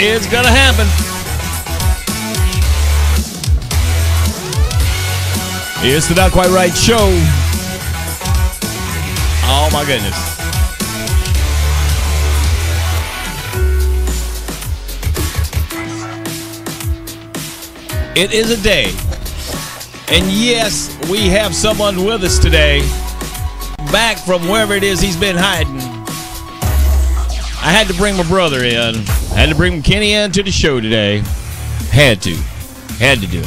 It's gonna happen. It's the Not Quite Right Show. Oh my goodness. It is a day. And yes, we have someone with us today, back from wherever it is he's been hiding. I had to bring my brother in. I had to bring Kenny in to the show today. Had to do it. Had to do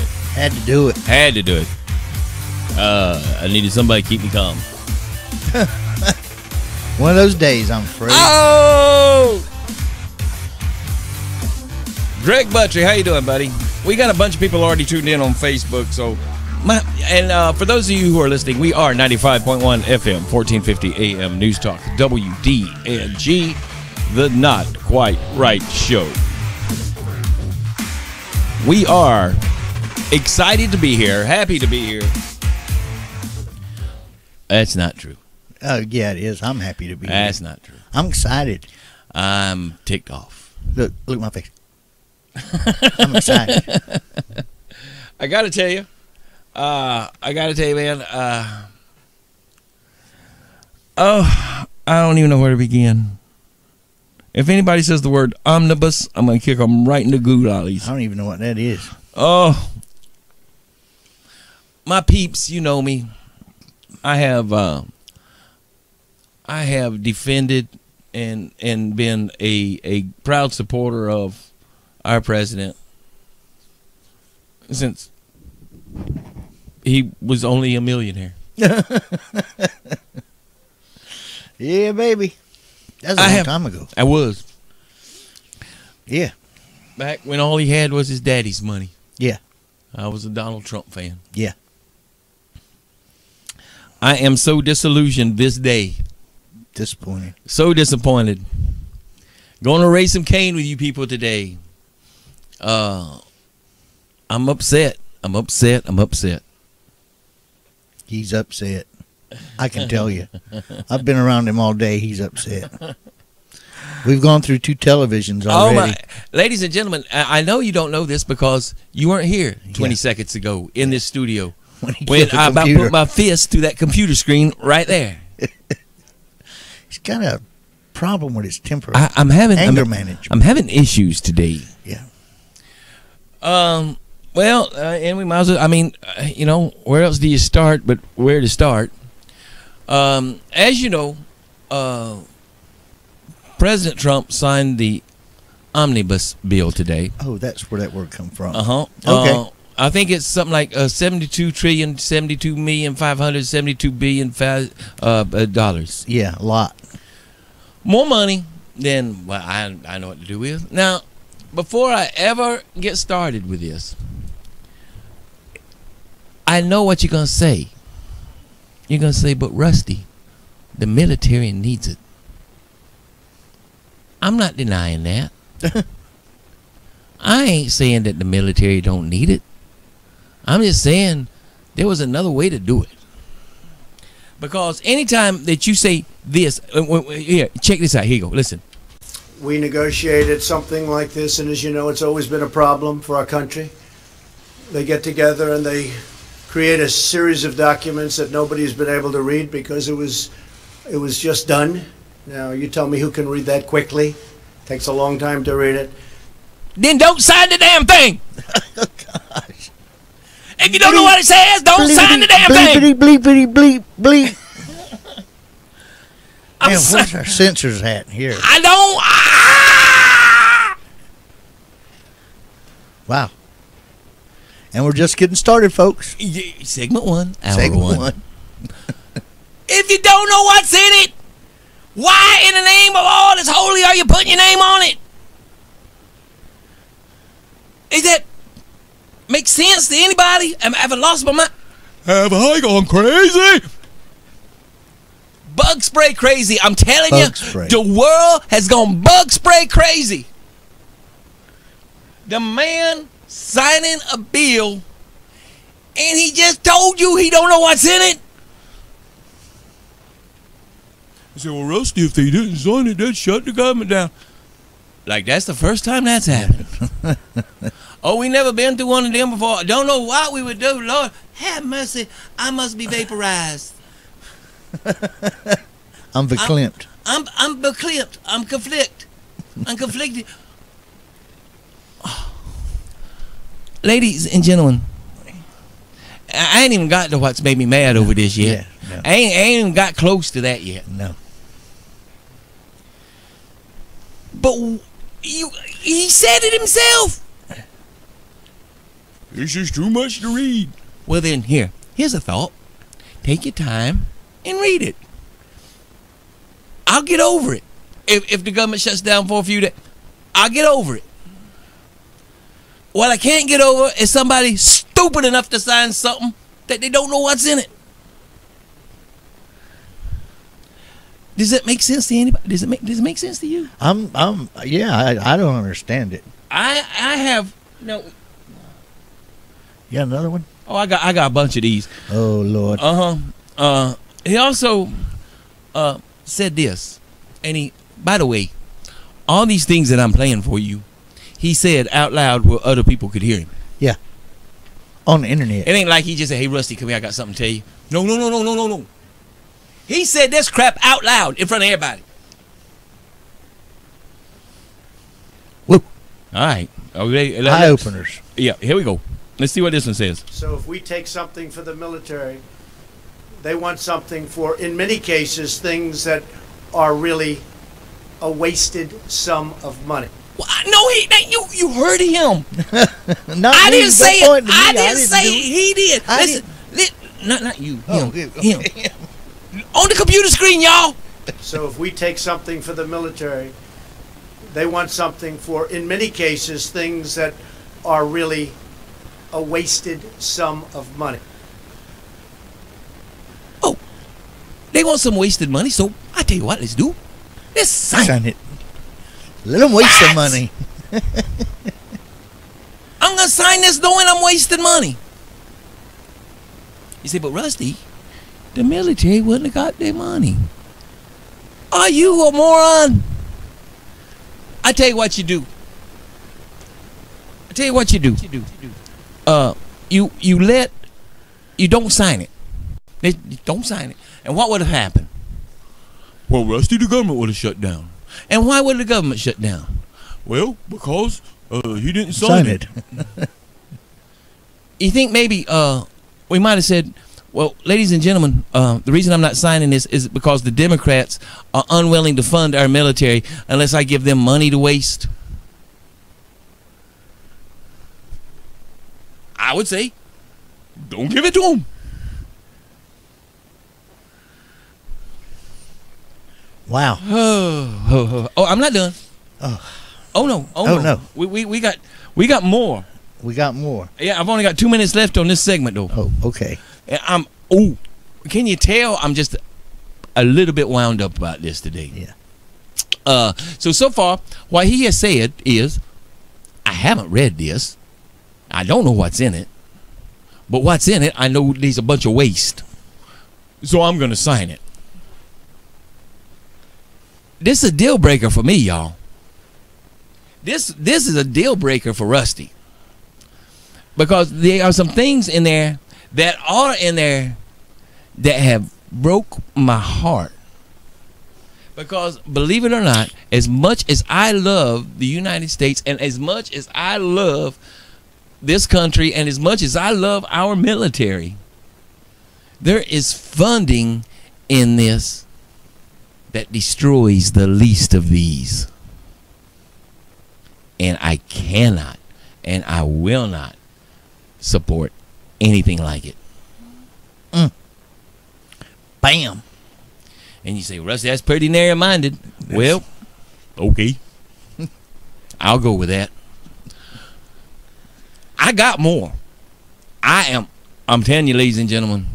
it. Had to do it. I needed somebody to keep me calm. One of those days, I'm afraid. Oh! Greg Buttrey, how you doing, buddy? We got a bunch of people already tuned in on Facebook, so... for those of you who are listening, we are 95.1 FM, 1450 AM News Talk, WDNG, the Not Quite Right Show. We are excited to be here, happy to be here. That's not true. Oh, yeah, it is. I'm happy to be here. That's not true. I'm excited. I'm ticked off. Look at my face. I'm excited. I got to tell you, man. I don't even know where to begin. If anybody says the word omnibus, I'm going to kick them right in the goulash. I don't even know what that is. Oh, my peeps, you know me. I have defended and been a proud supporter of our president since he was only a millionaire. Yeah, baby. That's a long time ago. I was. Yeah. Back when all he had was his daddy's money. Yeah. I was a Donald Trump fan. Yeah. I am so disillusioned this day. Disappointed. So disappointed. Going to raise some cane with you people today. I'm upset. I'm upset. He's upset. I can tell you. I've been around him all day. He's upset. We've gone through 2 televisions already. Oh my. Ladies and gentlemen, I know you don't know this because you weren't here 20 seconds ago in this studio when I about put my fist through that computer screen right there. He's got a problem with his temper. I'm having anger management. I'm having issues today. Yeah. Well, and we might as well. I mean, where else do you start? But where to start? As you know, President Trump signed the omnibus bill today. Oh, that's where that word come from. Okay. I think it's something like $72,072,572,000,000 Yeah, a lot. More money than I know what to do with. Now, before I ever get started with this, I know what you're going to say. You're going to say, but Rusty, the military needs it. I'm not denying that. I ain't saying that the military don't need it. I'm just saying there was another way to do it. Because anytime that you say this, here, check this out. Here you go. Listen. We negotiated something like this, and as you know, it's always been a problem for our country. They get together and they create a series of documents that nobody's been able to read because it was just done. Now, you tell me who can read that quickly. Takes a long time to read it. Then don't sign the damn thing. Oh, gosh. If you don't know what it says, don't sign the damn thing. Bleepity, bleep, bleep. Man, where's our sensors at here? I don't. Wow. And we're just getting started, folks. Segment 1, hour Segment 1. If you don't know what's in it, why in the name of all that's holy are you putting your name on it? Is that make sense to anybody? Have I lost my mind? Have I gone crazy? Bug spray crazy. I'm telling you, the world has gone bug spray crazy. The man signing a bill, and he just told you he don't know what's in it. I said, well, Rusty, if they didn't sign it, they'd shut the government down. Like, that's the first time that's happened. Oh, we never been through one of them before. Don't know what we would do. Lord, have mercy. I must be vaporized. I'm verklempt. I'm verklempt. I'm conflicted. Ladies and gentlemen, I ain't even got to what's made me mad over this yet. Yeah, no. I ain't even got close to that yet. No. But he said it himself. It's just too much to read. Well then, here's a thought. Take your time and read it. I'll get over it. If the government shuts down for a few days, I'll get over it. What I can't get over is somebody stupid enough to sign something that they don't know what's in it. Does that make sense to anybody? Does it make sense to you? Yeah, I don't understand it. I have no. You got another one? Oh, I got a bunch of these. Oh Lord. He also said this, and by the way, all these things that I'm playing for you, he said out loud where other people could hear him. Yeah. On the internet. It ain't like he just said, "Hey Rusty, come here, I got something to tell you." No. He said this crap out loud in front of everybody. Whoop. All right. Okay, Eye openers. Yeah, here we go. Let's see what this one says. So if we take something for the military, they want something for, in many cases, things that are really a wasted sum of money. Well, no, you heard him. Not I me. didn't say Don't it. point to me. I didn't say do it. He did. Listen, not you. Him. On the computer screen, y'all. So if we take something for the military, they want something for, in many cases, things that are really a wasted sum of money. Oh, they want some wasted money, so I tell you what, let's do. Let's sign it. Let them waste some money. I'm going to sign this knowing I'm wasting money. You say, but Rusty, the military wouldn't have got their money. Are you a moron? I tell you what you do. You don't sign it. They don't sign it. And what would have happened? Well, Rusty, the government would have shut down. And why would the government shut down? Well, because he didn't sign it. You think maybe we might have said, well, ladies and gentlemen, the reason I'm not signing this is because the Democrats are unwilling to fund our military unless I give them money to waste. I would say, don't give it to them. Wow. Oh, I'm not done. Oh no. No. We got more. We got more. Yeah, I've only got 2 minutes left on this segment though. Oh, okay. And can you tell I'm just a little bit wound up about this today? Yeah. So far, what he has said is, I haven't read this. I don't know what's in it. But what's in it, I know there's a bunch of waste. So I'm going to sign it. This is a deal breaker for me, y'all. This is a deal breaker for Rusty. Because there are some things in there that have broke my heart. Because believe it or not, as much as I love the United States and as much as I love this country and as much as I love our military, there is funding in this that destroys the least of these. And I cannot and I will not support anything like it. Bam. And you say, Rusty, that's pretty narrow-minded. Well, okay. I'll go with that. I got more. I'm telling you, ladies and gentlemen,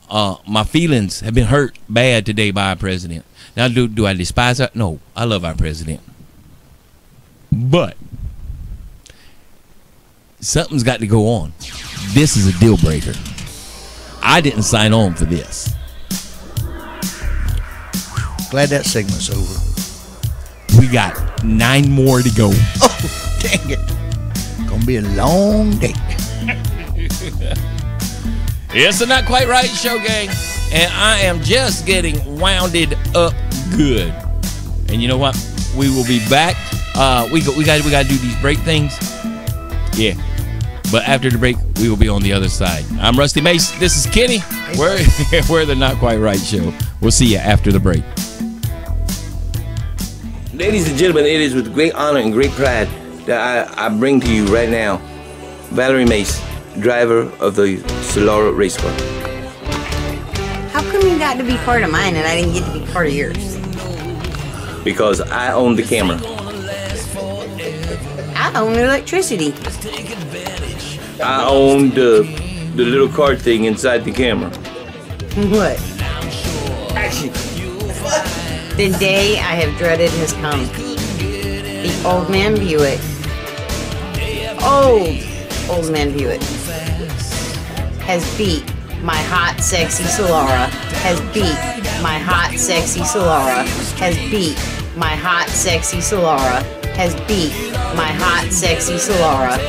my feelings have been hurt bad today by our president. Now, do I despise her? No, I love our president. But something's got to go on. This is a deal breaker. I didn't sign on for this. Glad that segment's over. We got it. 9 more to go. Oh, dang it. Gonna be a long day. It's the Not Quite Right Show, gang. And I am just getting wounded up good. And you know what? We will be back. We got to do these break things. Yeah. But after the break, we will be on the other side. I'm Rusty Mace. This is Kenny. We're the Not Quite Right Show. We'll see you after the break. Ladies and gentlemen, it is with great honor and great pride that I bring to you right now Valerie Mace, driver of the Solara Race Car. How come you got to be part of mine and I didn't get to be part of yours? Because I own the camera. I own electricity. I own the little card thing inside the camera. What? Action. The day I have dreaded has come. The old man Buick. Old man Buick has beat my hot, sexy Solara. Has beat my hot, sexy Solara. Has beat my hot, sexy Solara. Has beat my hot, sexy Solara.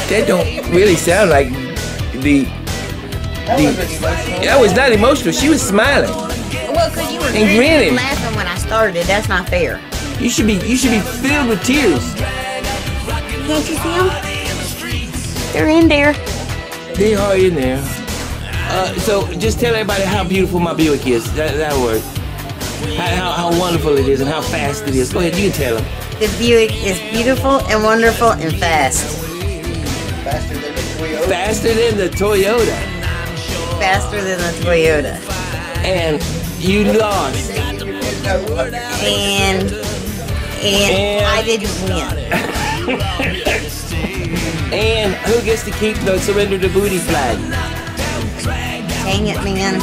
That don't really sound like the. That was not emotional. She was smiling. Well, because you were grinning. laughing when I started. That's not fair. You should be filled with tears. Can't you see them? They're in there. They are in there. So just tell everybody how beautiful my Buick is. That word. How wonderful it is and how fast it is. Go ahead, you can tell them. The Buick is beautiful and wonderful and fast. Faster than the Toyota. Faster than the Toyota. And you lost. And I didn't win. And who gets to keep the surrender to booty flag? Dang it, man.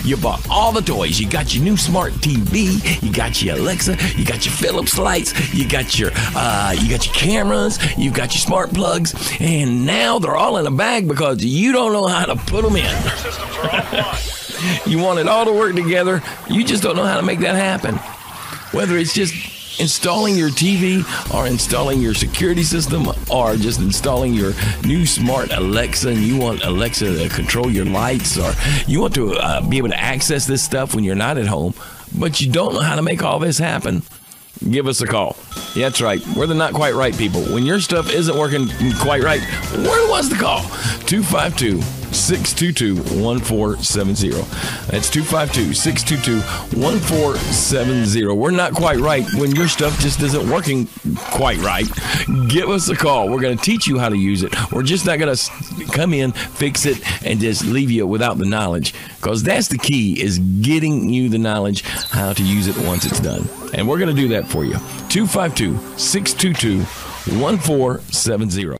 You bought all the toys. You got your new smart TV. You got your Alexa. You got your Philips lights. You got your cameras. You got your smart plugs. And now they're all in a bag because you don't know how to put them in. You want it all to work together. You just don't know how to make that happen. Whether it's just installing your TV or installing your security system or just installing your new smart Alexa, and you want Alexa to control your lights, or you want to be able to access this stuff when you're not at home, but you don't know how to make all this happen, give us a call. Yeah, that's right. We're the Not Quite Right people. When your stuff isn't working quite right, we're the ones to call. 252-622-1470. That's 252-622-1470. We're not quite right when your stuff just isn't working quite right. Give us a call. We're going to teach you how to use it. We're just not going to come in, fix it, and just leave you without the knowledge, because that's the key, is getting you the knowledge how to use it once it's done. And we're going to do that for you. 252-622-1470.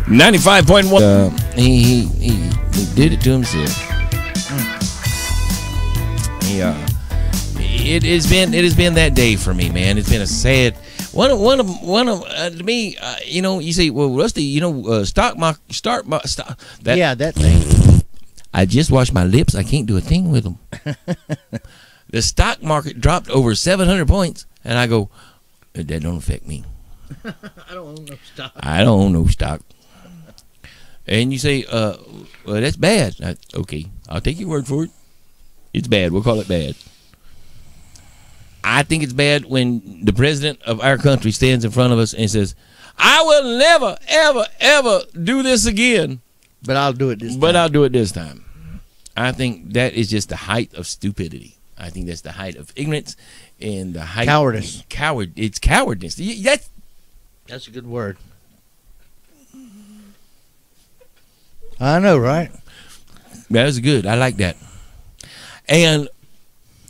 95.1. He did it to himself. It has been that day for me, man. It's been a sad one of to me. You say, well, Rusty, stock that. Yeah, that thing. I just washed my lips. I can't do a thing with them. The stock market dropped over 700 points, and I go, that don't affect me. I don't own no stock. I don't own no stock. And you say, well, that's bad. Okay, I'll take your word for it. It's bad. We'll call it bad. I think it's bad when the president of our country stands in front of us and says, I will never, ever, ever do this again. But I'll do it this time. I think that is just the height of stupidity. I think that's the height of ignorance and the height cowardice. It's cowardness. That's a good word. I know, right? That was good. I like that. And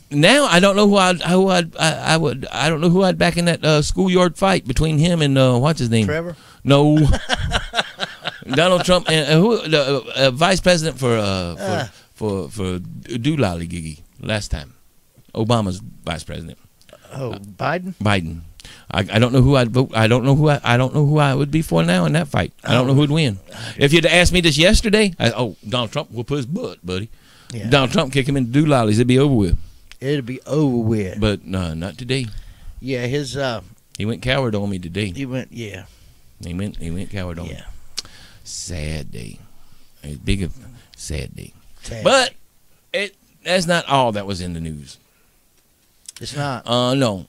now I don't know who I don't know who I'd back in that schoolyard fight between him and what's his name? Trevor? No. Donald Trump and who the vice president for for Doolally Giggy last time. Obama's vice president. Oh, Biden. Biden. I don't know who I'd vote. I don't know who I would be for now in that fight. I don't know who'd win. If you'd asked me this yesterday, Donald Trump will put his butt, buddy. Yeah. Donald Trump kick him into Doolallys, it'd be over with. It'd be over with. But no, not today. Yeah, his He went coward on me today. he went He went coward on me. yeah. Sad day. A big sad day. Sad. But that's not all that was in the news. It's not. No.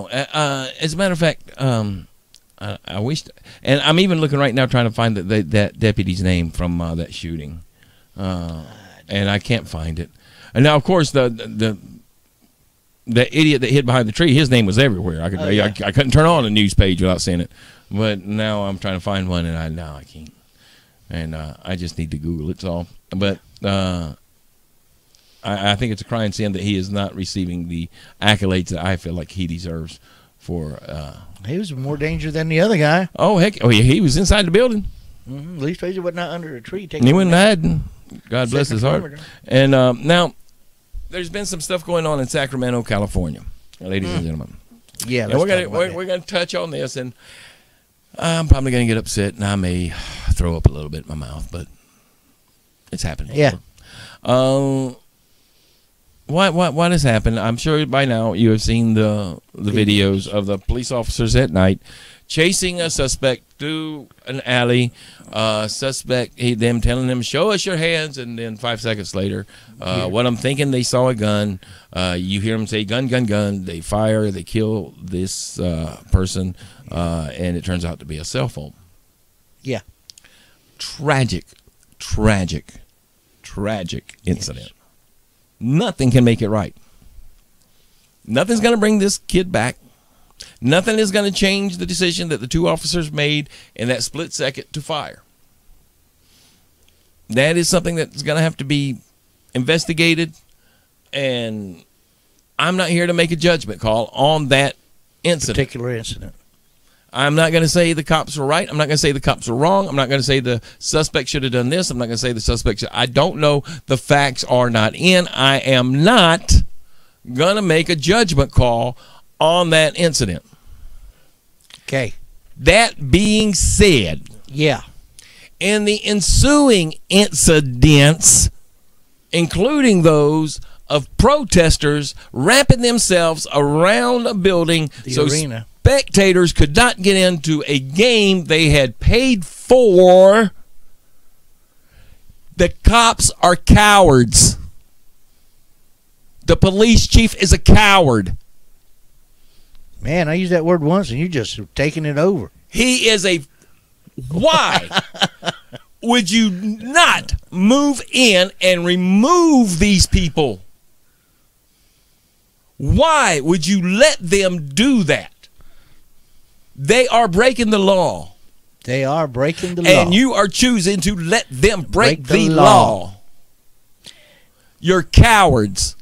As a matter of fact, I wish, and I'm even looking right now trying to find that deputy's name from that shooting, and I can't find it. And now, of course, the idiot that hid behind the tree, his name was everywhere. I couldn't turn on a news page without seeing it. But now I'm trying to find one, and I can't. And I just need to Google it. So, but I think it's a crying sin that he is not receiving the accolades that I feel like he deserves for. He was more danger than the other guy. Oh heck! Oh yeah, he was inside the building. Mm-hmm. At least he wasn't under a tree. He went hiding. God bless his heart. And now, there's been some stuff going on in Sacramento, California, ladies and gentlemen. Yeah, and we're gonna touch on this, and I'm probably gonna get upset, and I may throw up a little bit in my mouth, but it's happened. Yeah. What has happened? I'm sure by now you have seen the videos of the police officers at night chasing a suspect through an alley. Them telling them, "Show us your hands," and then 5 seconds later, what I'm thinking, they saw a gun. You hear them say, "Gun, gun, gun." They fire. They kill this person, and it turns out to be a cell phone. Yeah. Tragic incident. Yes. Nothing can make it right. Nothing's going to bring this kid back. Nothing is going to change the decision that the two officers made in that split second to fire. That is something that's going to have to be investigated, and I'm not here to make a judgment call on that incident. Particular incident. I'm not going to say the cops were right. I'm not going to say the cops were wrong. I'm not going to say the suspect should have done this. I'm not going to say the suspect should. I don't know. The facts are not in. I am not going to make a judgment call on that incident. Okay. That being said, yeah, in the ensuing incidents, including those of protesters wrapping themselves around a building, the arena, spectators could not get into a game they had paid for, the cops are cowards. The police chief is a coward. Man, I used that word once, and you just taking it over. He is a... Why would you not move in and remove these people? Why would you let them do that? They are breaking the law. They are breaking the law. And you are choosing to let them break the law. You're cowards.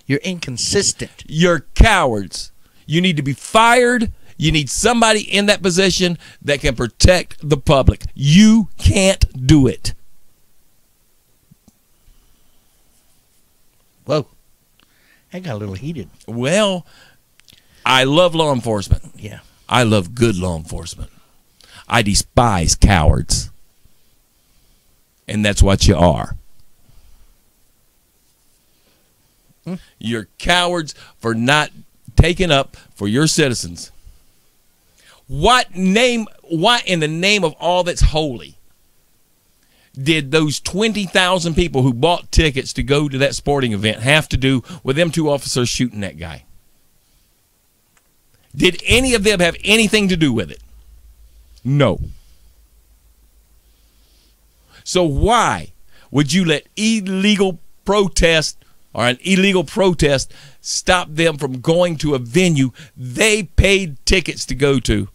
You're inconsistent. You're cowards. You need to be fired. You need somebody in that position that can protect the public. You can't do it. Whoa. That got a little heated. Well, I love law enforcement. Yeah. I love good law enforcement. I despise cowards. And that's what you are. You're cowards for not taking up for your citizens. What in the name of all that's holy did those 20,000 people who bought tickets to go to that sporting event have to do with them two officers shooting that guy? Did any of them have anything to do with it? No. So why would you let illegal protest or an illegal protest stop them from going to a venue they paid tickets to go to?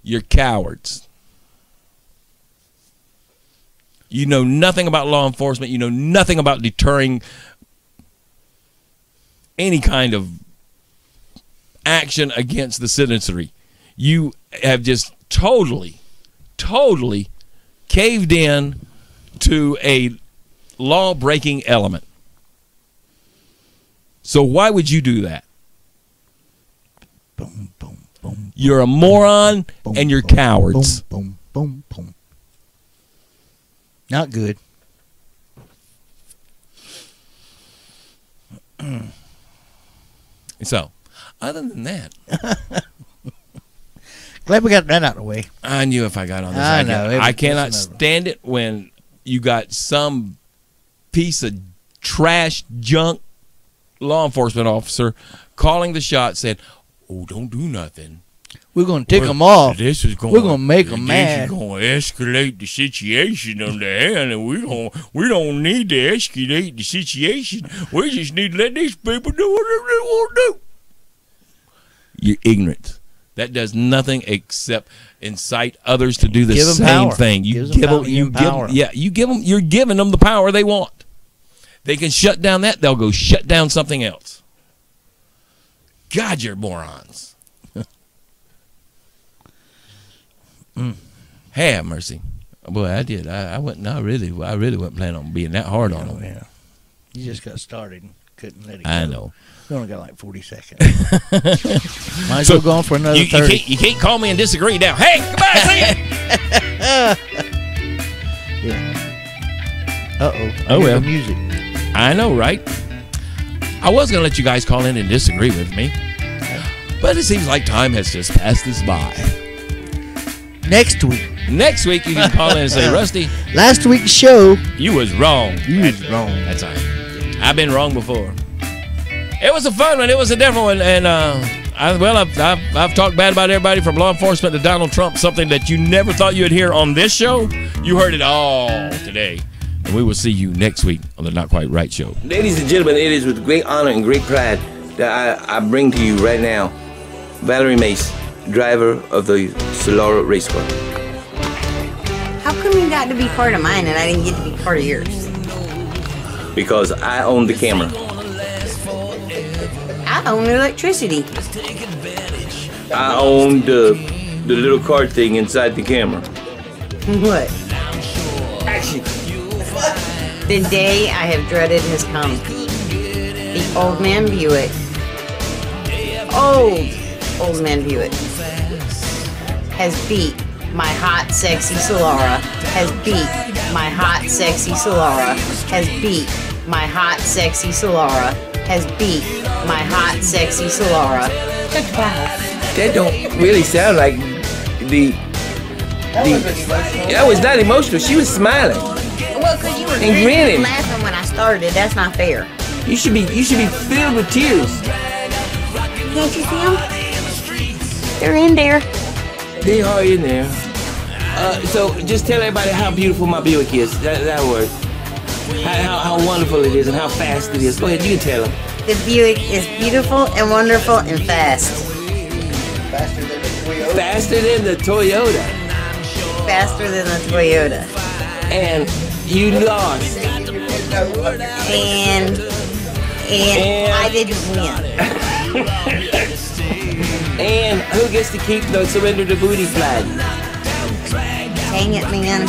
You're cowards. You know nothing about law enforcement. You know nothing about deterring any kind of action against the citizenry. You have just totally caved in to a law-breaking element. So why would you do that? Boom, boom, boom. You're a moron Boom, and you're boom, cowards. Boom, boom, boom, boom. Not good. So, other than that, Glad we got that out of the way. I knew if I got on this, I know. I cannot stand it when you got some piece of trash junk law enforcement officer calling the shots, saying, "Oh, don't do nothing. We're going to tick them off. This is going. We're going to make them mad. This is going to escalate the situation on the hand, and we don't need to escalate the situation. We just need to let these people do whatever they want to do." You're ignorant. That does nothing except incite others to do the Give 'em same power. thing. You Gives 'em give power. them, You empower 'em. you're giving them the power they want. They can shut down that, they'll go shut down something else. God, you're morons. Have mercy. Boy, I did. I really wasn't planning on being that hard on them. Yeah. You just got started and couldn't let it go. I know. We only got like 40 seconds. Might as well go on for another 30. You can't call me and disagree now. Hey, goodbye, see ya. Yeah. Uh-oh. Oh, well. The music. I know, right? I was going to let you guys call in and disagree with me, but it seems like time has just passed us by. Next week. Next week, you can call in and say, "Rusty, Last week's show. you was wrong." You was wrong. That's all right. I've been wrong before. It was a fun one. It was a different one, and I've talked bad about everybody from law enforcement to Donald Trump. Something that you never thought you'd hear on this show. You heard it all today, and we will see you next week on the Not Quite Right Show. Ladies and gentlemen, it is with great honor and great pride that I bring to you right now Valerie Mace, driver of the Solara Race Car. How come you got to be part of mine and I didn't get to be part of yours? Because I own the camera. I own electricity. I own the little card thing inside the camera. What? Action. The day I have dreaded has come. The old man Buick. Old man Buick has beat my hot, sexy Solara. Has beat my hot, sexy Solara. Has beat my hot, sexy Solara. Has beat my hot, sexy Solara. That don't really sound like the. That was not emotional. She was smiling. Well, because you were And grinning. laughing when I started. That's not fair. You should be filled with tears. Can't you see them? They're in there. They are in there. So just tell everybody how beautiful my Buick is. That word. How wonderful it is and how fast it is. Go ahead, you can tell them. The Buick is beautiful and wonderful and fast. Faster than the Toyota. Faster than the Toyota. And you lost. And I didn't win. And who gets to keep the surrender to booty flag? Dang it, man.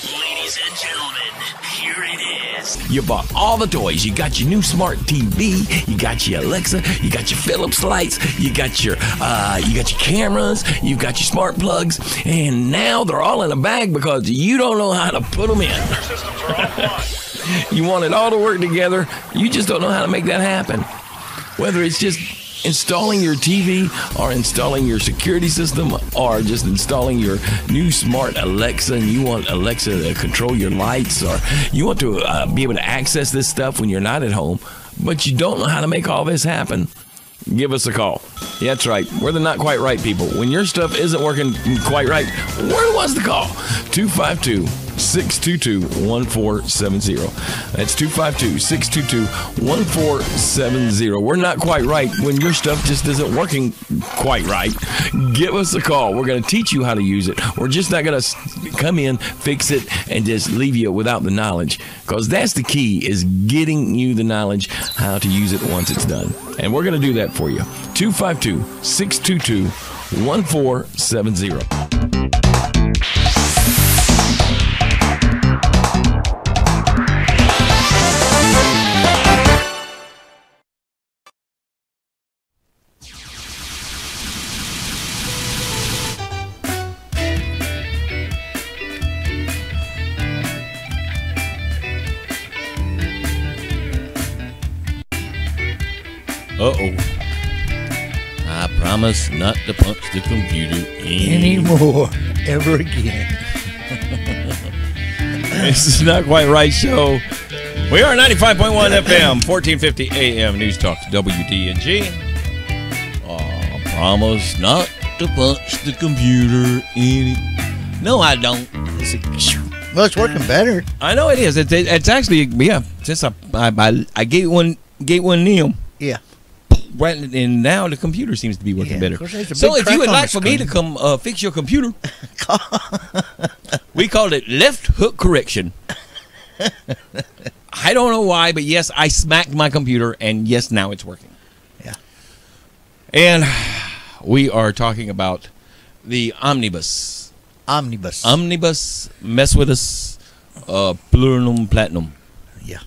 Ladies and gentlemen, here it is. You bought all the toys. You got your new smart TV. You got your Alexa. You got your Philips lights. You got your cameras. You got your smart plugs. And now they're all in a bag because you don't know how to put them in. You want it all to work together. You just don't know how to make that happen. Whether it's just installing your TV or installing your security system or just installing your new smart Alexa, and you want Alexa to control your lights, or you want to be able to access this stuff when you're not at home, but you don't know how to make all this happen, give us a call. Yeah, that's right. We're the Not Quite Right people. When your stuff isn't working quite right, we're the ones to call. 252 252-622-1470. That's 252-622-1470. We're not quite right when your stuff just isn't working quite right. Give us a call. We're going to teach you how to use it. We're just not going to come in, fix it, and just leave you without the knowledge, because that's the key, is getting you the knowledge how to use it once it's done. And we're going to do that for you. 252-622-1470. Uh-oh. I promise not to punch the computer anymore. Ever again. This is Not Quite Right show. We are 95.1 FM, 1450 AM News Talk WDNG. I promise not to punch the computer No, I don't. Well, it's working better. I know it is. It's actually, yeah, since I gave one Neil. Yeah. Right, and now the computer seems to be working better. So if you would like for me to come fix your computer, we called it left hook correction. I don't know why, but yes, I smacked my computer, and yes, now it's working. Yeah. And we are talking about the omnibus. Omnibus, mess with us, plurium platinum. Yeah.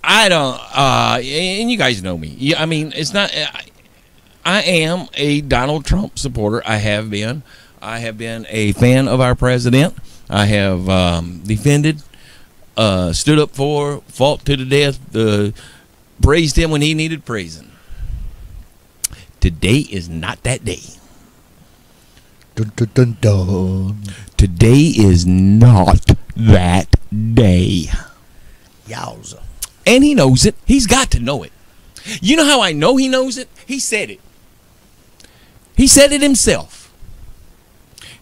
I don't, and you guys know me. Yeah, I mean, it's not, I am a Donald Trump supporter. I have been. I have been a fan of our president. I have defended, stood up for, fought to the death, praised him when he needed praising. Today is not that day. Dun, dun, dun, dun. Today is not that day. Yowza. And he knows it. He's got to know it. You know how I know he knows it? He said it. He said it himself.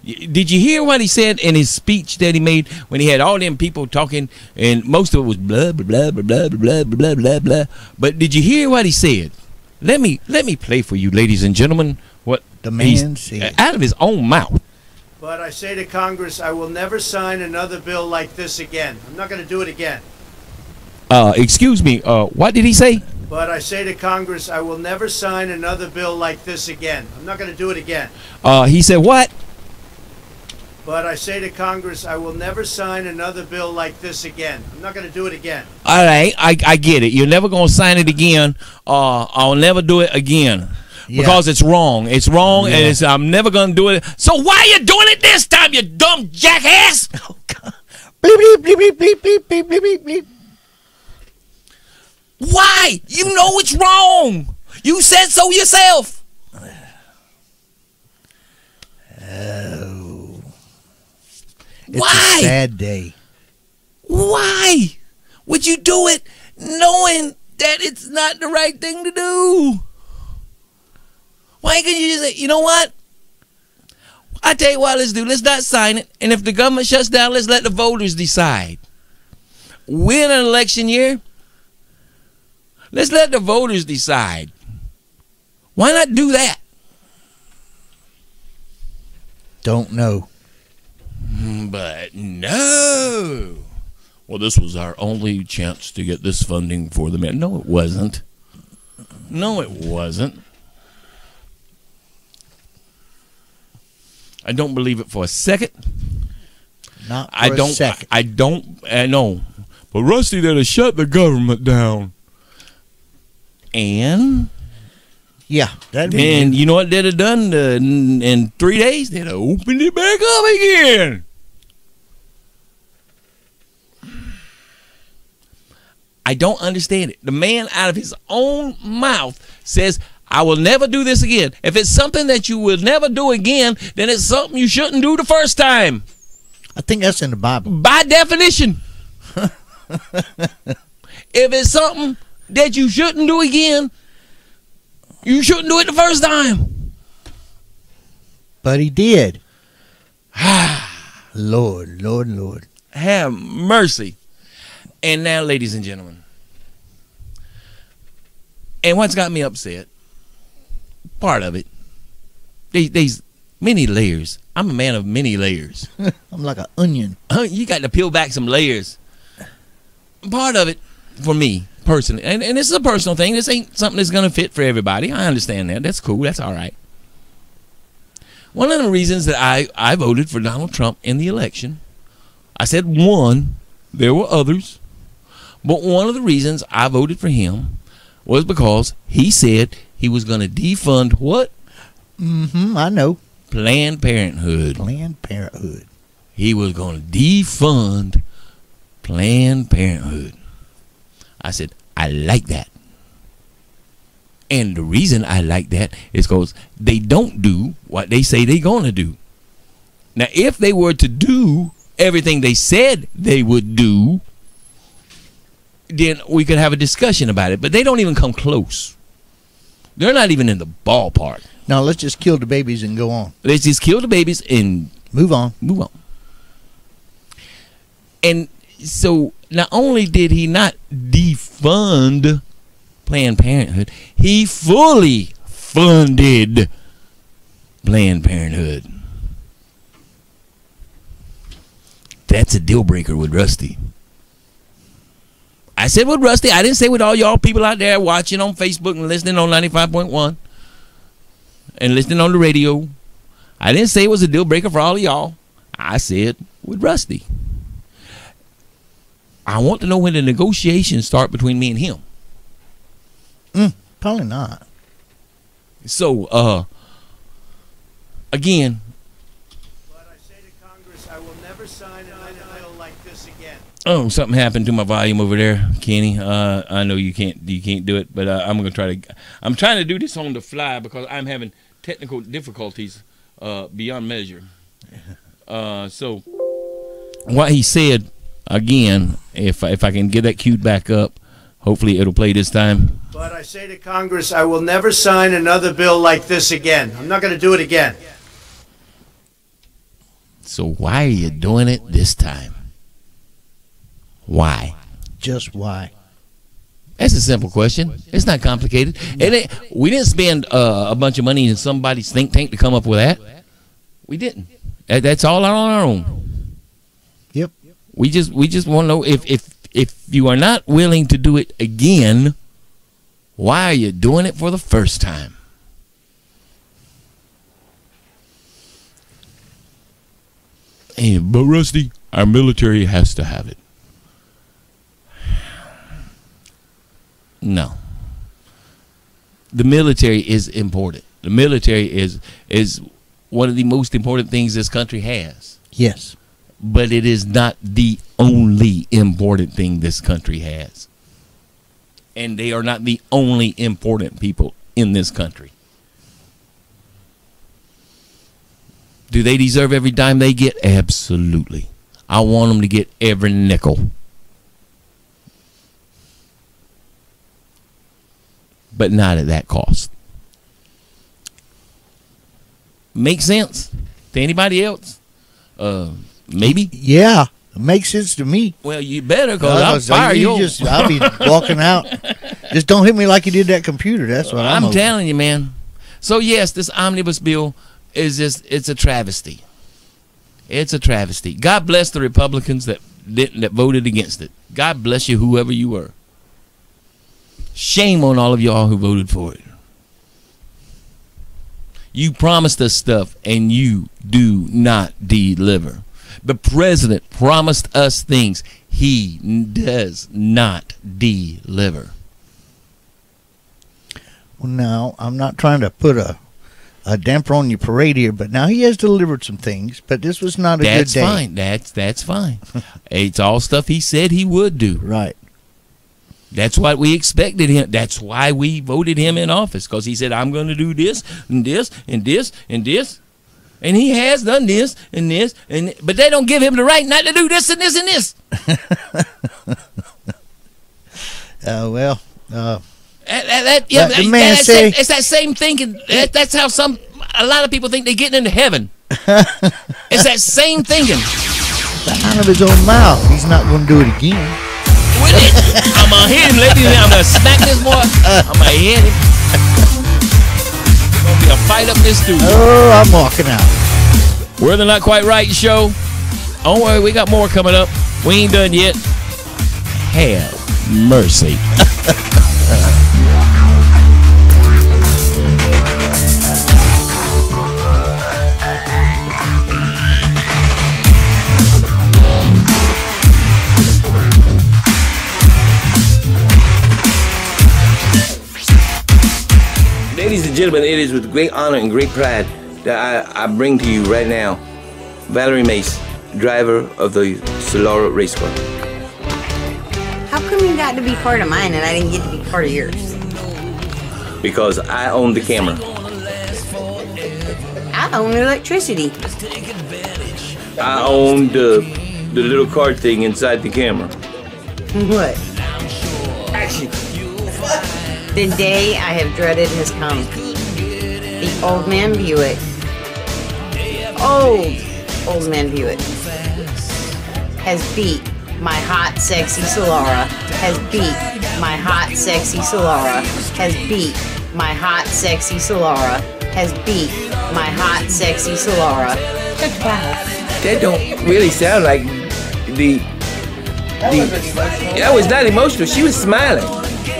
Did you hear what he said in his speech that he made when he had all them people talking, and most of it was blah blah blah blah blah blah blah blah blah. But did you hear what he said? Let me play for you, ladies and gentlemen, what the man said out of his own mouth. But I say to Congress, I will never sign another bill like this again. I'm not going to do it again. Excuse me, what did he say? But I say to Congress, I will never sign another bill like this again. I'm not going to do it again. He said what? But I say to Congress, I will never sign another bill like this again. I'm not going to do it again. All right, I get it. You're never going to sign it again. I'll never do it again. Yeah. Because it's wrong. It's wrong, yeah. And I'm never going to do it. So why are you doing it this time, you dumb jackass? Oh, God. Bleep, bleep, bleep, bleep, bleep, bleep, bleep, bleep, bleep. Why? You know it's wrong. You said so yourself. Oh. It's Why? a sad day. Why would you do it knowing that it's not the right thing to do? Why couldn't you just say, you know what? I tell you what, let's do. Let's not sign it. And if the government shuts down, let's let the voters decide. We're in an election year. Let's let the voters decide. Why not do that? Don't know. But no. Well, this was our only chance to get this funding for the men. No, it wasn't. No, it wasn't. I don't believe it for a second. Not for a second. I know. But Rusty, they'd have shut the government down. And? Yeah. And you know what they'd have done in 3 days? They'd have opened it back up again. I don't understand it. The man out of his own mouth says, I will never do this again. If it's something that you will never do again, then it's something you shouldn't do the first time. I think that's in the Bible. By definition. If it's something that you shouldn't do again, you shouldn't do it the first time. But he did. Lord, Lord, Lord. have mercy. And now, ladies and gentlemen, and what's got me upset, part of it, there's many layers. I'm a man of many layers. I'm like an onion. You got to peel back some layers. Part of it, for me, personally, and this is a personal thing. This ain't something that's going to fit for everybody. I understand that. That's cool. That's all right. One of the reasons that I voted for Donald Trump in the election, I said one, there were others, but one of the reasons I voted for him was because he said he was going to defund what? I know. Planned Parenthood. Planned Parenthood. He was going to defund Planned Parenthood. I said, I like that. And the reason I like that is because they don't do what they say they're going to do. Now, if they were to do everything they said they would do, then we could have a discussion about it. But they don't even come close. They're not even in the ballpark. Now, let's just kill the babies and go on. Let's just kill the babies and move on. Move on. And so, not only did he not defund Planned Parenthood, he fully funded Planned Parenthood. That's a deal breaker with Rusty. I said with Rusty. I didn't say with all y'all people out there watching on Facebook and listening on 95.1 and listening on the radio. I didn't say it was a deal breaker for all of y'all. I said with Rusty. I want to know when the negotiations start between me and him. Probably not. So, again. But I say to Congress, I will never sign another bill like this again. Oh, something happened to my volume over there, Kenny. I know you can't do it, but I'm gonna try to. I'm trying to do this on the fly because I'm having technical difficulties beyond measure. So, what he said again, if I can get that queued back up, hopefully it'll play this time. But I say to Congress, I will never sign another bill like this again. I'm not going to do it again. So why are you doing it this time? Why? Just why? That's a simple question. It's not complicated. We didn't spend a bunch of money in somebody's think tank to come up with that. We didn't. That's all on our own. Yep. We just want to know if you are not willing to do it again, why are you doing it for the first time? But Rusty, our military has to have it. No. The military is important. The military is one of the most important things this country has. Yes. But it is not the only important thing this country has. And they are not the only important people in this country. Do they deserve every dime they get? Absolutely. I want them to get every nickel. But not at that cost. Make sense to anybody else? Maybe? Yeah, it makes sense to me. Well, you better, because I'll fire you. I'll be walking out. Just don't hit me like you did that computer. That's what I'm telling you, man. So, yes, this omnibus bill is it's a travesty. It's a travesty. God bless the Republicans that voted against it. God bless you, whoever you were. Shame on all of y'all who voted for it. You promised us stuff, and you do not deliver. The president promised us things. He does not deliver. Well, now, I'm not trying to put a damper on your parade here, but now he has delivered some things, but this was not a good day. That's fine. That's fine. It's all stuff he said he would do. Right. That's what we expected him. That's why we voted him in office, because he said, I'm going to do this and this and this and this. And he has done this and this, but they don't give him the right not to do this and this and this. The man say it's that same thinking. That's how a lot of people think they're getting into heaven. It's that same thinking. Out of his own mouth. He's not going to do it again. With it. I'm going to hit him, ladies. I'm going to smack this boy. I'm going to hit him. It's going to be a fight up in this studio. Oh, I'm walking out. We're the Not Quite Right show. Don't worry, we got more coming up. We ain't done yet. Have mercy. Ladies and gentlemen, it is with great honor and great pride that I bring to you right now Valerie Mace, driver of the Solara Race Car. How come you got to be part of mine and I didn't get to be part of yours? Because I own the camera. I own electricity. I own the little card thing inside the camera. What? Action. The day I have dreaded has come. The old man Buick. Old man Buick has beat my hot, sexy Solara. Has beat my hot, sexy Solara. Has beat my hot, sexy Solara. Has beat my hot, sexy Solara. That don't really sound like the. That was not emotional. She was smiling.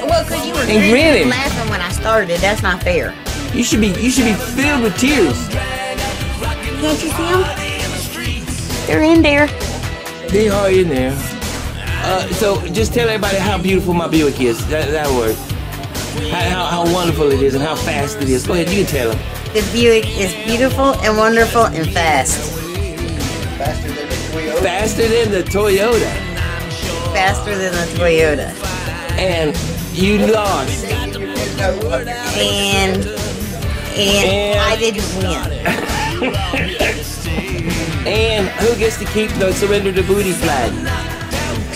Well, because you were And grinning. laughing when I started. That's not fair. You should be filled with tears. Can't you see them? They're in there. They are in there. So just tell everybody how beautiful my Buick is. That word. How wonderful it is and how fast it is. Go ahead, you can tell them. The Buick is beautiful and wonderful and fast. Faster than the Toyota. Faster than the Toyota. And you lost. And I didn't win. And who gets to keep the surrender to booty flag?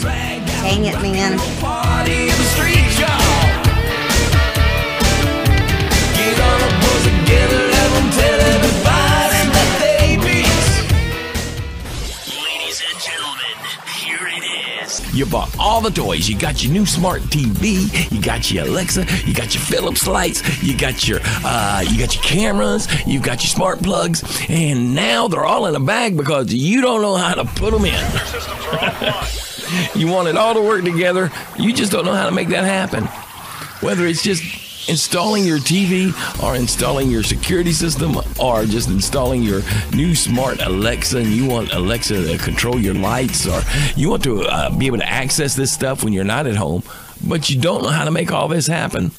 Dang it, man. Ladies and gentlemen, here it is. You bought all the toys. You got your new smart TV. You got your Alexa. You got your Philips lights. You got your cameras. You got your smart plugs. And now they're all in a bag because you don't know how to put them in. You want it all to work together. You just don't know how to make that happen. Whether it's just installing your TV or installing your security system or just installing your new smart Alexa, and you want Alexa to control your lights, or you want to be able to access this stuff when you're not at home, but you don't know how to make all this happen,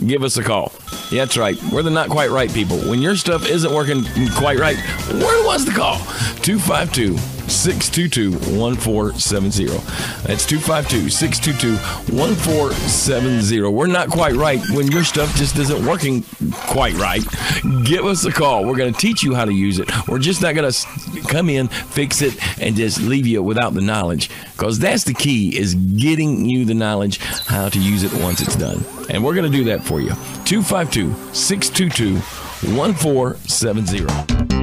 give us a call. Yeah, that's right. We're the Not Quite Right people. When your stuff isn't working quite right, we're the ones to call. 252-622-1470. That's 252-622-1470. We're not quite right when your stuff just isn't working quite right. Give us a call. We're going to teach you how to use it. We're just not going to come in, fix it, and just leave you without the knowledge, because that's the key, is getting you the knowledge how to use it once it's done. And we're going to do that for you. 252-622-1470.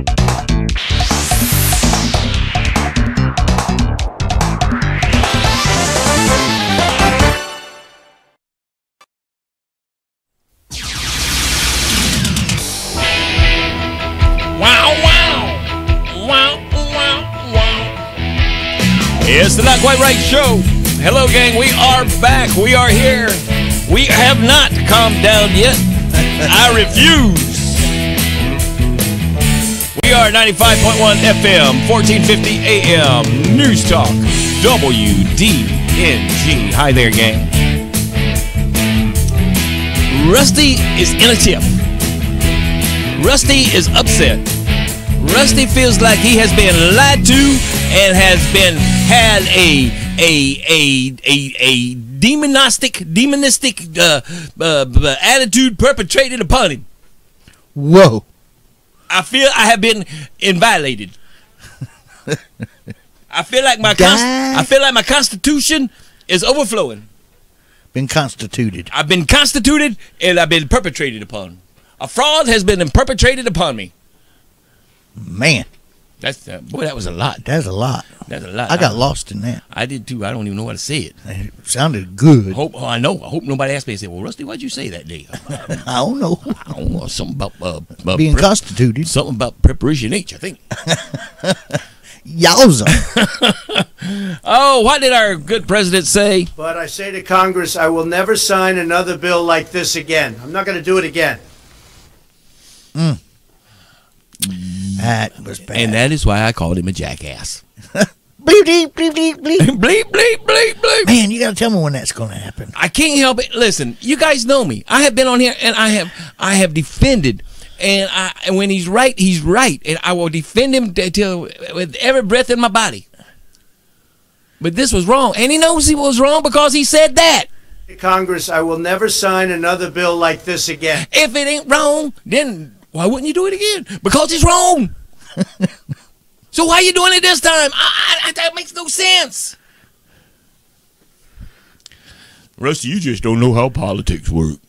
It's the Not Quite Right show. Hello, gang. We are back. We are here. We have not calmed down yet. I refuse. We are 95.1 FM, 1450 AM, News Talk, WDNG. Hi there, gang. Rusty is in a tip. Rusty is upset. Rusty feels like he has been lied to and had a demonistic attitude perpetrated upon him. Whoa. I feel I have been violated. I feel like my constitution is overflowing. Been constituted. I've been constituted and I've been perpetrated upon. A fraud has been perpetrated upon me. Man. That's boy, that was a lot. That's a lot. That's a lot. I got lost in that. I did too. I don't even know how to say it. It sounded good. I know. I hope nobody asked me and said, "Well, Rusty, why'd you say that day?" I don't know. I don't know. Something about Being constituted. Something about preparation H, I think. Yowza. Oh, what did our good president say? But I say to Congress, I will never sign another bill like this again. I'm not going to do it again. That was bad. And that is why I called him a jackass. Bleep, bleep, bleep, bleep, bleep. Bleep, bleep, bleep, bleep. Man, you got to tell me when that's going to happen. I can't help it. Listen, you guys know me. I have been on here and I have defended. And when he's right, he's right. And I will defend him till with every breath in my body. But this was wrong. And he knows he was wrong because he said that. Congress, I will never sign another bill like this again. If it ain't wrong, then why wouldn't you do it again? Because it's wrong. So why are you doing it this time? That makes no sense. Rusty, you just don't know how politics work.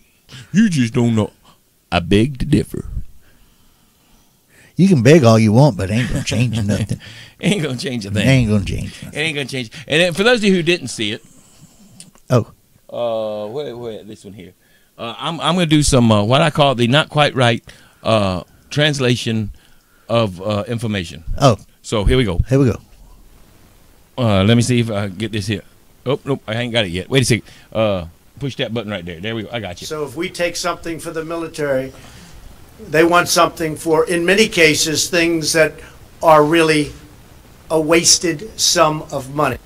You just don't know. I beg to differ. You can beg all you want, but it ain't going to change nothing. Ain't going to change a thing. It ain't going to change nothing. It ain't going to change. And then for those of you who didn't see it. Oh. Wait, this one here. I'm going to do some, what I call the not quite right translation of information. Oh. So here we go. Here we go. Let me see if I get this here. Oh, nope, I ain't got it yet. Wait a second. Push that button right there. There we go. I got you. So if we take something for the military, they want something for, in many cases, things that are really a wasted sum of money.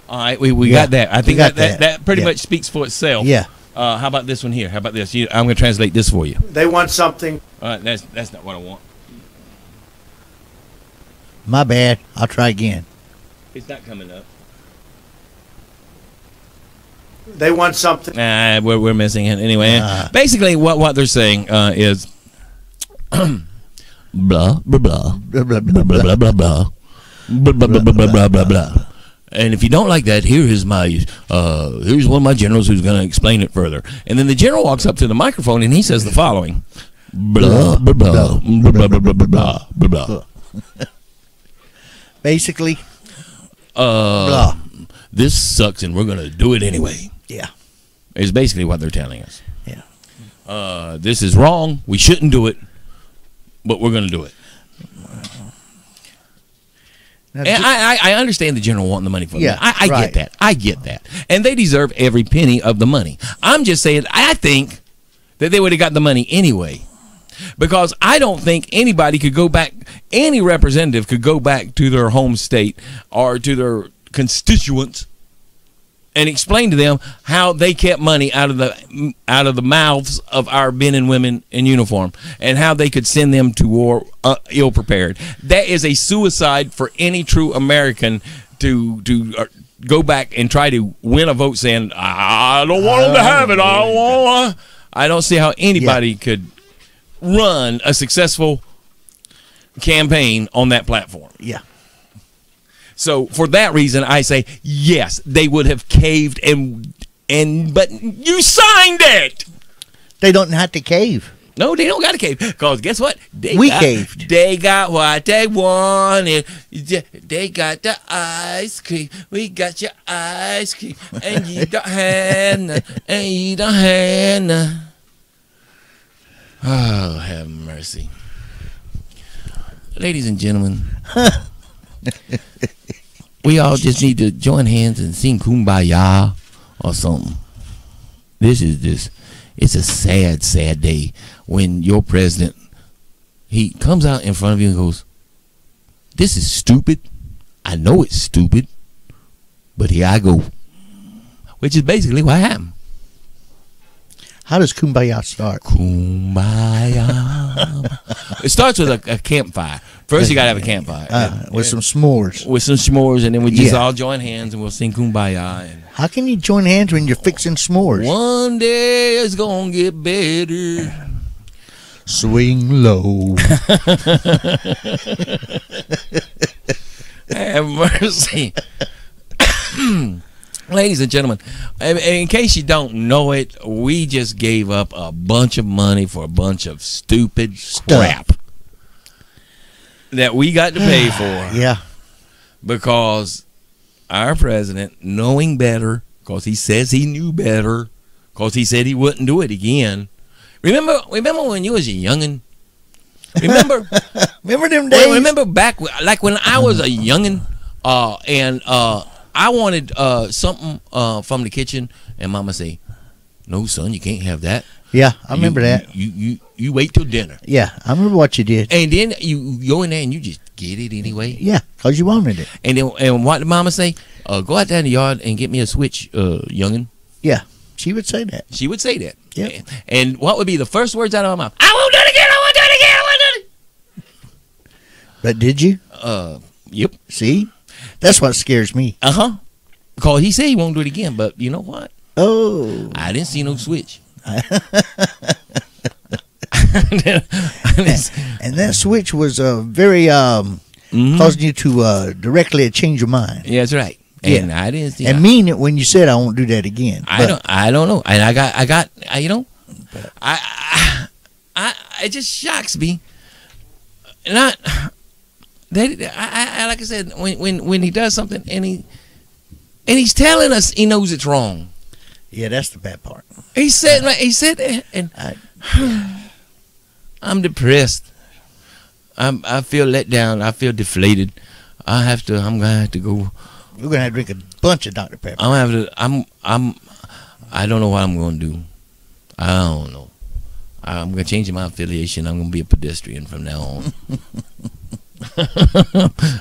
All right, we got that. I think that pretty Yeah. much speaks for itself. Yeah. How about this one here? How about this? I'm going to translate this for you. They want something. That's not what I want. My bad. I'll try again. It's not coming up. They want something. Nah, we're missing it anyway. Basically, what they're saying is blah blah blah Blah, blah, blah blah blah blah blah blah blah blah blah. And if you don't like that, here's here's one of my generals who's going to explain it further. And then the general walks up to the microphone and he says the following: blah blah blah blah blah blah blah blah blah. Basically, blah. This sucks, and we're going to do it anyway. Yeah. Is basically what they're telling us. Yeah. This is wrong. We shouldn't do it, but we're going to do it. Now, And I understand the general wanting the money from Yeah, them. I right. get that. I get that. And they deserve every penny of the money. I'm just saying, I think that they would have got the money anyway. Because I don't think anybody could go back, any representative could go back to their home state or to their constituents and explain to them how they kept money out of the mouths of our men and women in uniform and how they could send them to war ill prepared. That is a suicide for any true American to go back and try to win a vote saying, I don't want them to have it. I don't see how anybody could run a successful campaign on that platform. Yeah. So for that reason, I say yes, they would have caved, but you signed it. They don't have to cave. No, they don't got to cave because guess what? We caved. They got what they wanted. They got the ice cream. We got your ice cream, and you don't have none, and you don't have none. Oh, have mercy, ladies and gentlemen. We all just need to join hands and sing Kumbaya or something. This is just, it's a sad, sad day when your president, he comes out in front of you and goes, this is stupid. I know it's stupid, but here I go. Which is basically what happened. How does Kumbaya start? Kumbaya. It starts with a campfire. First, you got to have a campfire. With some s'mores. With some s'mores, and then we just all join hands and we'll sing Kumbaya. And how can you join hands when you're fixing s'mores? one day it's going to get better. Swing low. Have mercy. Ladies and gentlemen, in case you don't know it, we just gave up a bunch of money for a bunch of stupid crap. that we got to pay for. Yeah. Because our president, knowing better, because he says he knew better, because he said he wouldn't do it again. Remember when you was a youngin'? Remember? Remember them days? Remember back, like when I was a youngin', and I wanted something from the kitchen, and Mama say, "No, son, you can't have that." Yeah, I remember that. You wait till dinner. Yeah, I remember what you did. And then you go in there and you just get it anyway. Yeah, because you wanted it. And what did Mama say? Go out there in the yard and get me a switch, youngin'. Yeah, she would say that. She would say that. Yeah. And what would be the first words out of my mouth? I won't do it again. I won't do it again. I won't do it. But did you? Yep. See? That's what scares me. Uh-huh. Because he said he won't do it again, but you know what? Oh. I didn't see no switch. And that switch was very causing you to directly change your mind. Yeah, that's right. And I didn't see. And mean it when you said I won't do that again. I don't know. And I got you know, it just shocks me. Not that like I said, when he does something and he's telling us he knows it's wrong. Yeah, that's the bad part. He said, and I'm depressed. I feel let down. I feel deflated. I'm gonna have to go. We're gonna have to drink a bunch of Dr. Pepper. I don't know what I'm gonna do. I don't know. I'm gonna change my affiliation. I'm gonna be a pedestrian from now on.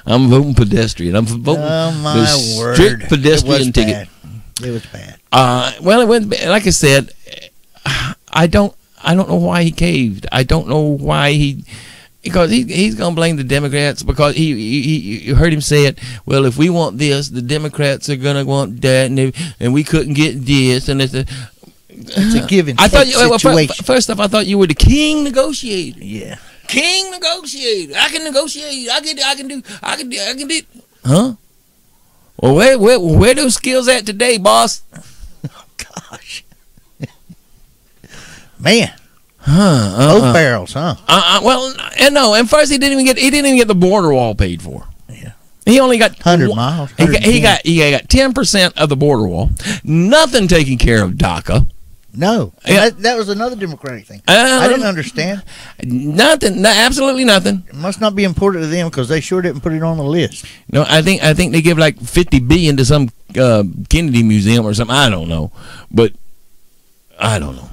I'm voting pedestrian. I'm voting the strict pedestrian ticket. It was bad. Well, it went like I said. I don't know why he caved. I don't know why because he's gonna blame the Democrats because you heard him say it. Well, if we want this, the Democrats are gonna want that, and we couldn't get this, and it's a give and I thought situation. First off, I thought you were the king negotiator. Yeah, king negotiator. I can negotiate. I can do. Huh? Well, where those skills at today, boss? Oh gosh, man. Both barrels, huh? Well, and no. And first, he didn't even get the border wall paid for. Yeah, he only got 100 miles. He got 10% of the border wall. Nothing taking care of DACA. No, Yeah. that was another Democratic thing. I didn't understand. Nothing. Absolutely nothing. It must not be important to them because they sure didn't put it on the list. No, I think they give like $50 billion to some Kennedy Museum or something. I don't know, but I don't know.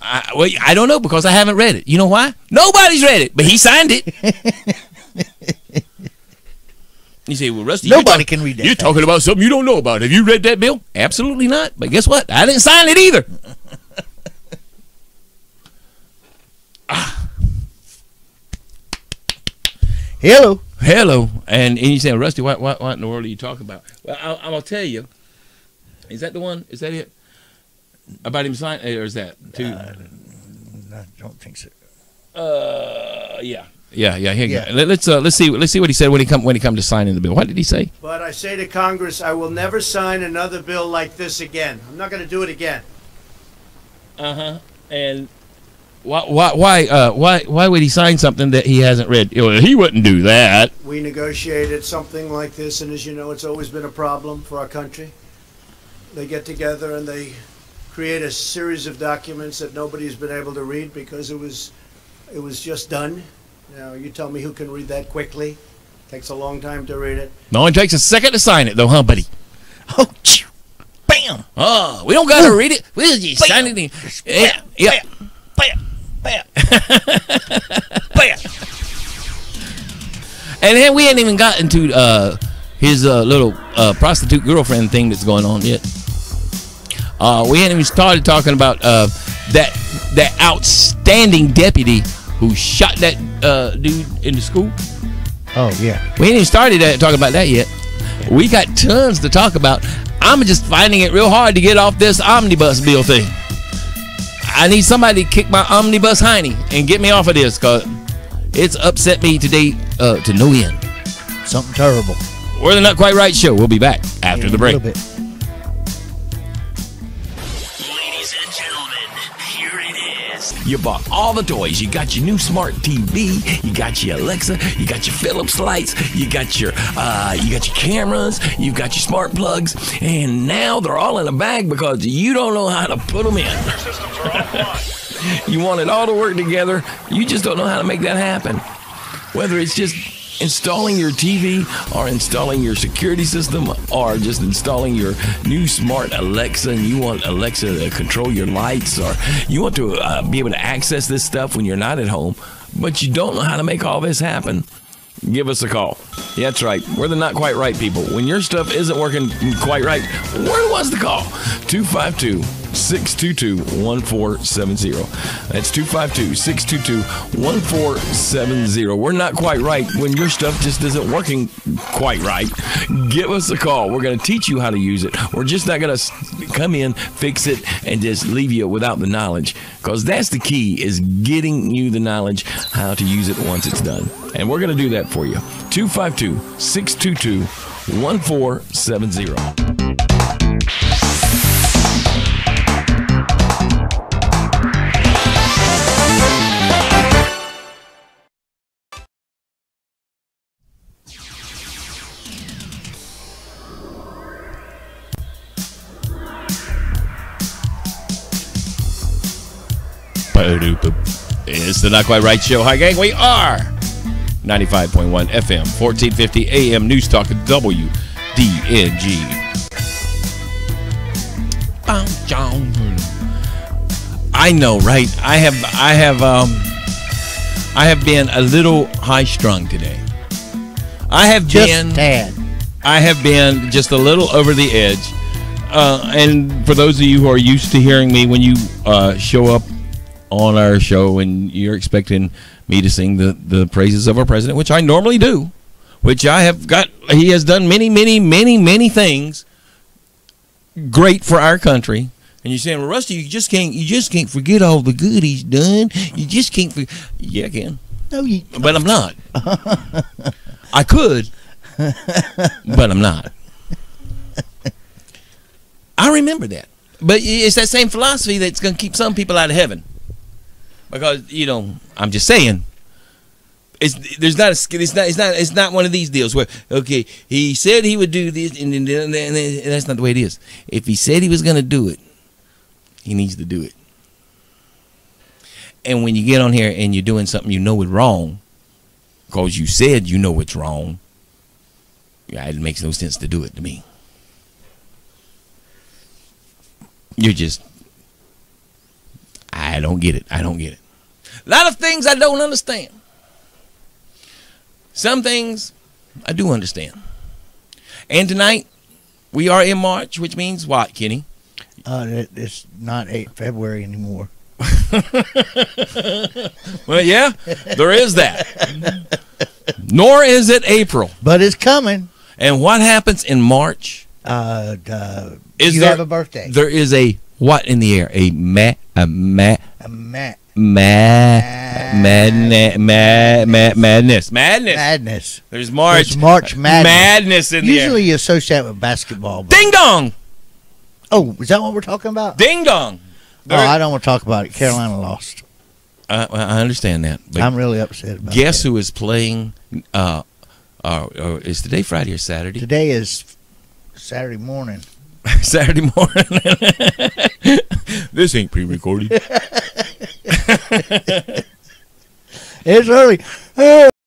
I don't know because I haven't read it. You know why? Nobody's read it, but he signed it. You say, well, Rusty, nobody can read that. You're talking about something you don't know about. Have you read that bill? Absolutely not. But guess what? I didn't sign it either. Hello. And you say, Rusty, what in the world are you talking about? Well, I'm going to tell you. Is that the one? Is that it? About him signing, or is that too? I don't think so. Yeah. Here you go. Let's see what he said when he come to signing the bill. What did he say? But I say to Congress, I will never sign another bill like this again. I'm not going to do it again. And why would he sign something that he hasn't read? Well, he wouldn't do that. We negotiated something like this, and as you know, it's always been a problem for our country. They get together and they create a series of documents that nobody's been able to read because it was just done. Now, you tell me who can read that quickly. Takes a long time to read it. No, it takes a second to sign it, though, huh, buddy? Oh, bam! Oh, we don't got to read it. We'll just sign it. Yeah. Bam! And then we ain't even gotten to his little prostitute girlfriend thing that's going on yet. We ain't even started talking about that outstanding deputy who shot that dude in the school. Oh, yeah. We ain't even started talking about that yet. We got tons to talk about. I'm just finding it real hard to get off this omnibus bill thing. I need somebody to kick my omnibus hiney and get me off of this because it's upset me today to no end. Something terrible. We're the Not Quite Right Show. We'll be back after the break. Ladies and gentlemen, here it is. You bought all the toys. You got your new smart TV. You got your Alexa. You got your Philips lights. You got your cameras. You've got your smart plugs. And now they're all in a bag because you don't know how to put them in. You want it all to work together. You just don't know how to make that happen. Whether it's just installing your TV or installing your security system or just installing your new smart Alexa, and you want Alexa to control your lights, or you want to be able to access this stuff when you're not at home, but you don't know how to make all this happen, give us a call. Yeah, that's right. We're the not quite right people. When your stuff isn't working quite right, we're the ones to call. 252-622-1470. That's 252-622-1470. We're not quite right when your stuff just isn't working quite right. Give us a call. We're going to teach you how to use it. We're just not going to come in, fix it, and just leave you without the knowledge, because that's the key, is getting you the knowledge how to use it once it's done. And we're going to do that for you. 252-622-1470. It's the Not Quite Right Show. Hi, gang. We are 95.1 FM, 1450 AM News Talk WDNG. I know, right? I have been a little high strung today. I have been just a little over the edge. And for those of you who are used to hearing me when you show up on our show and you're expecting me to sing the praises of our president, which I normally do, which I have got. He has done many things great for our country. And you're saying, well, Rusty, you just can't forget all the good he's done. You just can't forget. Yeah, I can. No, you. But I'm not. I could, but I'm not. I remember that. But it's that same philosophy that's going to keep some people out of heaven. Because, I'm just saying, it's not one of these deals where, okay, he said he would do this, and that's not the way it is. If he said he was going to do it, he needs to do it. And when you get on here and you're doing something you know is wrong, because you said you know it's wrong, yeah, it makes no sense to do it to me. You're just, I don't get it. A lot of things I don't understand. Some things I do understand. And tonight, we are in March, which means what, Kenny? It's not February anymore. Well, yeah, there is that. Nor is it April. But it's coming. And what happens in March? You have a birthday. There is a what in the air? Madness. There's March Madness in there. Usually you associate with basketball. Ding dong. Oh, is that what we're talking about? Ding dong. I don't want to talk about it. Carolina lost. I understand that. But I'm really upset about guess that. who is playing? Is today Friday or Saturday? Today is Saturday morning. Saturday morning. This ain't pre-recorded. It's early.